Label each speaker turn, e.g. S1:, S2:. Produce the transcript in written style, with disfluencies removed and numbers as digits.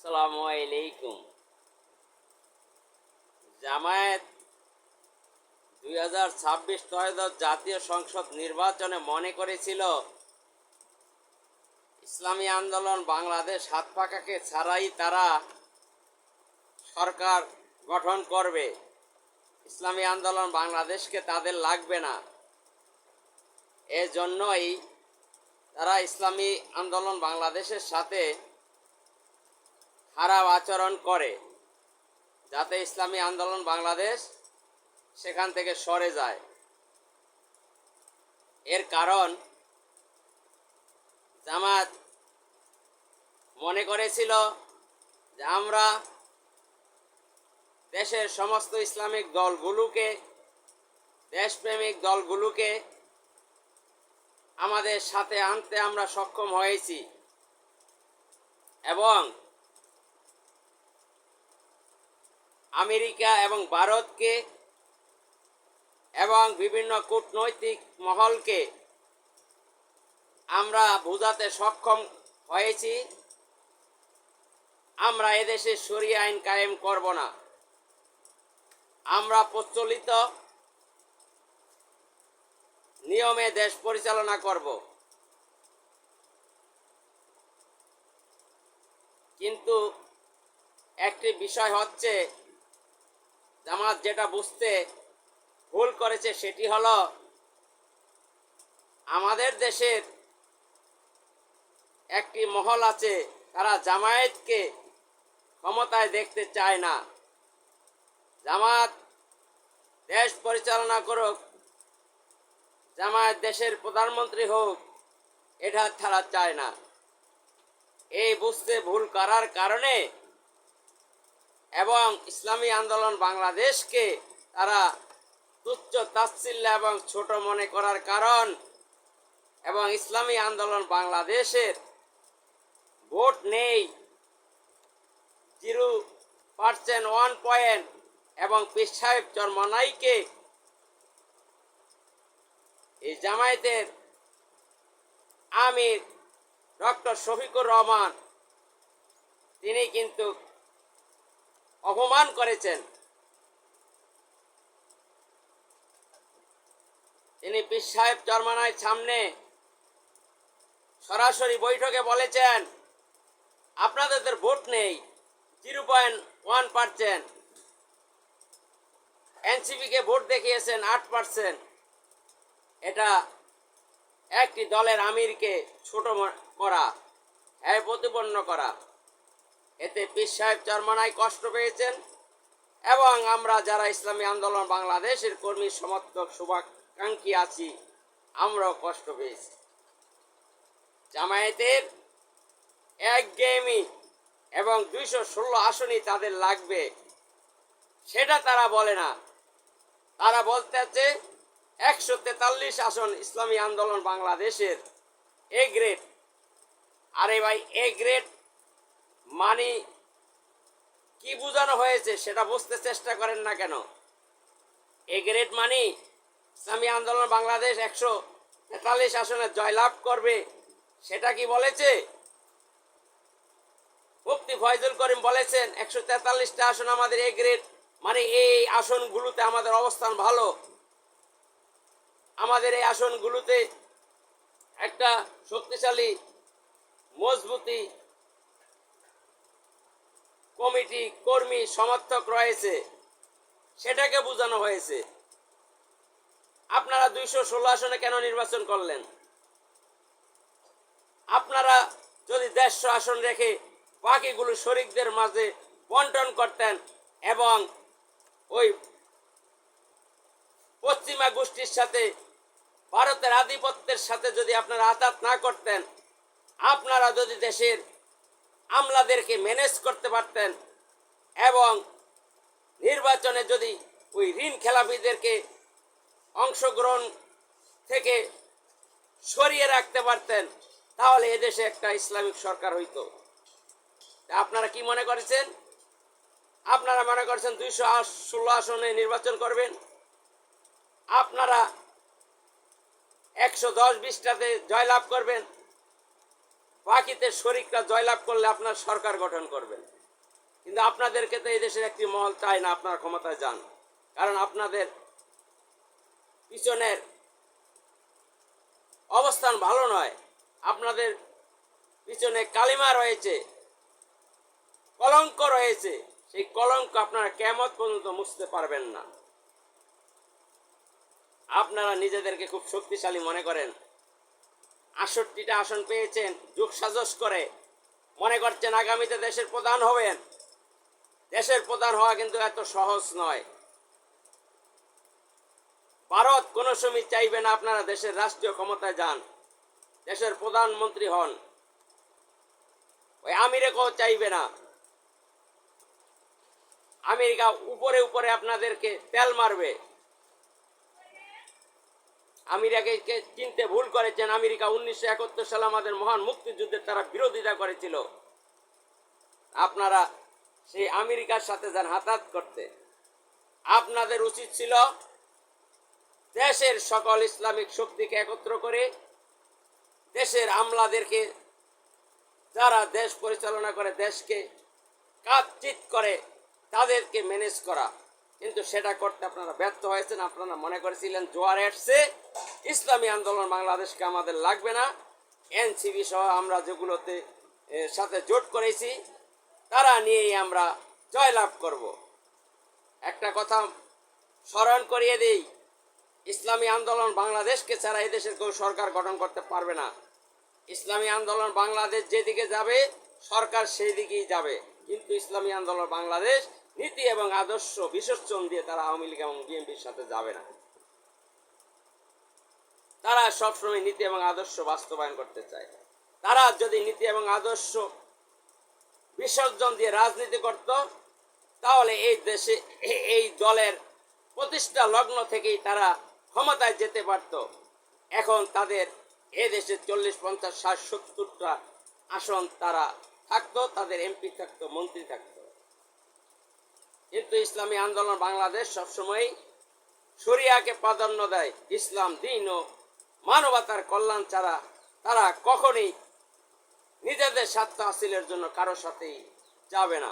S1: আসসালামু আলাইকুম। জামায়াত 2026 ত্রয়োদশ জাতীয় সংসদ নির্বাচনে মনে করেছিল ইসলামী আন্দোলন বাংলাদেশ হাত পাখাকে ছাড়াই তারা সরকার গঠন করবে। ইসলামী আন্দোলন বাংলাদেশকে তাদের লাগবে না। এজন্যই তারা ইসলামী আন্দোলন বাংলাদেশের সাথে খারাপ আচরণ করে, যাতে ইসলামী আন্দোলন বাংলাদেশ সেখান থেকে সরে যায়। এর কারণ জামাত মনে করেছিল যে আমরা দেশের সমস্ত ইসলামিক দলগুলোকে, দেশপ্রেমিক দলগুলোকে আমাদের সাথে আনতে আমরা সক্ষম হয়েছি এবং আমেরিকা এবং ভারতকে এবং বিভিন্ন কূটনৈতিক মহলকে আমরা বোঝাতে সক্ষম হয়েছি আমরা এদেশে শরিয়া আইন কায়েম করব না, আমরা প্রচলিত নিয়মে দেশ পরিচালনা করব। কিন্তু একটি বিষয় হচ্ছে, জামাত যেটা বুঝতে ভুল করেছে সেটি হলো আমাদের দেশের একটি মহল আছে, তারা জামায়াতকে ক্ষমতায় দেখতে চায় না। জামাত দেশ পরিচালনা করুক, জামায়াত দেশের প্রধানমন্ত্রী হোক, এটা ছাড়া চায় না। এই বুঝতে ভুল করার কারণে এবং ইসলামী আন্দোলন বাংলাদেশকে তারা তুচ্ছ তাচ্ছিল্য এবং ছোট মনে করার কারণ এবং ইসলামী আন্দোলন বাংলাদেশের ভোট নেই 0% 1 পয়েন্ট এবং পীর সাহেব চরমনাইকে এই জামায়াতের আমির ডক্টর শফিকুর রহমান তিনি কিন্তু অপমান করেছেন। তিনি পীর সাহেব চরমনাইর সামনে সরাসরি বৈঠকে বলেছেন, আপনাদের ভোট নেই 0.1%, এনসিপিকে ভোট দেখিয়েছেন 8%। এটা একটি দলের আমিরকে ছোট করা, প্রতিপন্ন করা। এতে পীর সাহেব চরমনাই কষ্ট পেয়েছেন এবং আমরা যারা ইসলামী আন্দোলন বাংলাদেশের কর্মী সমর্থক শুভাকাঙ্ক্ষী আছি আমরাও কষ্ট পেয়েছি। জামায়াতের একঘেয়েমি এবং 216 আসনই তাদের লাগবে, সেটা তারা বলে না। তারা বলতে আছে 143 আসন ইসলামী আন্দোলন বাংলাদেশের এ গ্রেড। আরে ভাই, এ গ্রেড মানে কি বোঝানো হয়েছে সেটা বুঝতে চেষ্টা করেন না কেন? এ গ্রেড মানে ইসলামী আন্দোলন বাংলাদেশ 143 আসনে জয়লাভ করবে, সেটা কি বলেছে? মুফতি ফয়জুল করিম বলেছেন 143টা আসন আমাদের এ গ্রেড, মানে এই আসনগুলোতে আমাদের অবস্থান ভালো, আমাদের এই আসনগুলোতে একটা শক্তিশালী মজবুতি কমিটি কর্মী সমর্থক রয়েছে, সেটাকে বোঝানো হয়েছে। আপনারা 216 আসনে কেন নির্বাচন করলেন? আপনারা যদি 150 আসন রেখে বাকিগুলো শরিকদের মাঝে বন্টন করতেন এবং ওই পশ্চিমা গোষ্ঠীর সাথে, ভারতের আধিপত্যের সাথে যদি আপনারা আঘাত না করতেন, আপনারা যদি দেশের আমলাদেরকে ম্যানেজ করতে পারতেন এবং নির্বাচনে যদি ওই ঋণ খেলাপিদেরকে অংশগ্রহণ থেকে সরিয়ে রাখতে পারতেন, তাহলে এদেশে একটা ইসলামিক সরকার হইতো। আপনারা কি মনে করেছেন? আপনারা মনে করছেন 216 আসনে নির্বাচন করবেন, আপনারা 110-20টাতে জয়লাভ করবেন, বাকিতে শরিকরা জয়লাভ করলে আপনার সরকার গঠন করবেন। কিন্তু আপনাদেরকে তো এই দেশের একটি মহল চায় না আপনারা ক্ষমতায় যান, কারণ আপনাদের পিছনের অবস্থান ভালো নয়। আপনাদের পিছনে কালিমা রয়েছে, কলঙ্ক রয়েছে, সেই কলঙ্ক আপনারা কিয়ামত পর্যন্ত মুছতে পারবেন না। আপনারা নিজেদেরকে খুব শক্তিশালী মনে করেন, 68টা আসন পেয়েছেন, যুগ সাজস করে মনে করছেন আগামীতে দেশের প্রধান হবেন। দেশের প্রধান হওয়া কিন্তু এত সহজ নয়। ভারত কোনো সময় চাইবে না আপনারা দেশের রাষ্ট্রীয় ক্ষমতায় যান, দেশের প্রধানমন্ত্রী হন। ওই আমেরিকাও চাইবে না। আমেরিকা উপরে উপরে আপনাদেরকে তেল মারবে। আমেরিকাকে চিনতে ভুল করেছেন। আমেরিকা 1971 সালে আমাদের মহান মুক্তিযুদ্ধের তারা বিরোধিতা করেছিল। আপনারা সেই আমেরিকার সাথে যান হাতাহাত করতে। আপনাদের উচিত ছিল দেশের সকল ইসলামিক শক্তিকে একত্র করে দেশের আমলাদেরকে, যারা দেশ পরিচালনা করে, দেশকে কাজচিত করে, তাদেরকে ম্যানেজ করা। কিন্তু সেটা করতে আপনারা ব্যর্থ হয়েছেন। আপনারা মনে করেছিলেন জোয়ারে আসছে, ইসলামী আন্দোলন বাংলাদেশকে আমাদের লাগবে না, এনসিপি সহ আমরা যেগুলোতে সাথে জোট করেছি তারা নিয়েই আমরা জয়লাভ করব। একটা কথা স্মরণ করিয়ে দিই, ইসলামী আন্দোলন বাংলাদেশকে ছাড়া এদেশের কেউ সরকার গঠন করতে পারবে না। ইসলামী আন্দোলন বাংলাদেশ যেদিকে যাবে সরকার সেই দিকেই যাবে। কিন্তু ইসলামী আন্দোলন বাংলাদেশ নীতি এবং আদর্শ বিসর্জন দিয়ে তারা আওয়ামী লীগ এবং বিএনপির সাথে যাবে না। তারা সবসময় নীতি এবং আদর্শ বাস্তবায়ন করতে চায়। তারা যদি নীতি এবং আদর্শ বিসর্জন দিয়ে রাজনীতি করত, তাহলে এই দেশে এই দলের প্রতিষ্ঠা লগ্ন থেকেই তারা ক্ষমতায় যেতে পারত। এখন তাদের এ দেশে 40, 50, 60, 70টা আসন তারা থাকতো, তাদের এমপি থাকতো, মন্ত্রী থাকতো। কিন্তু ইসলামী আন্দোলন বাংলাদেশ সবসময় শরিয়াকে প্রাধান্য দেয়। ইসলাম, দ্বীন ও মানবতার কল্যাণ ছাড়া তারা কখনোই নিজেদের স্বার্থ হাসিলের জন্য কারোর সাথেই যাবে না।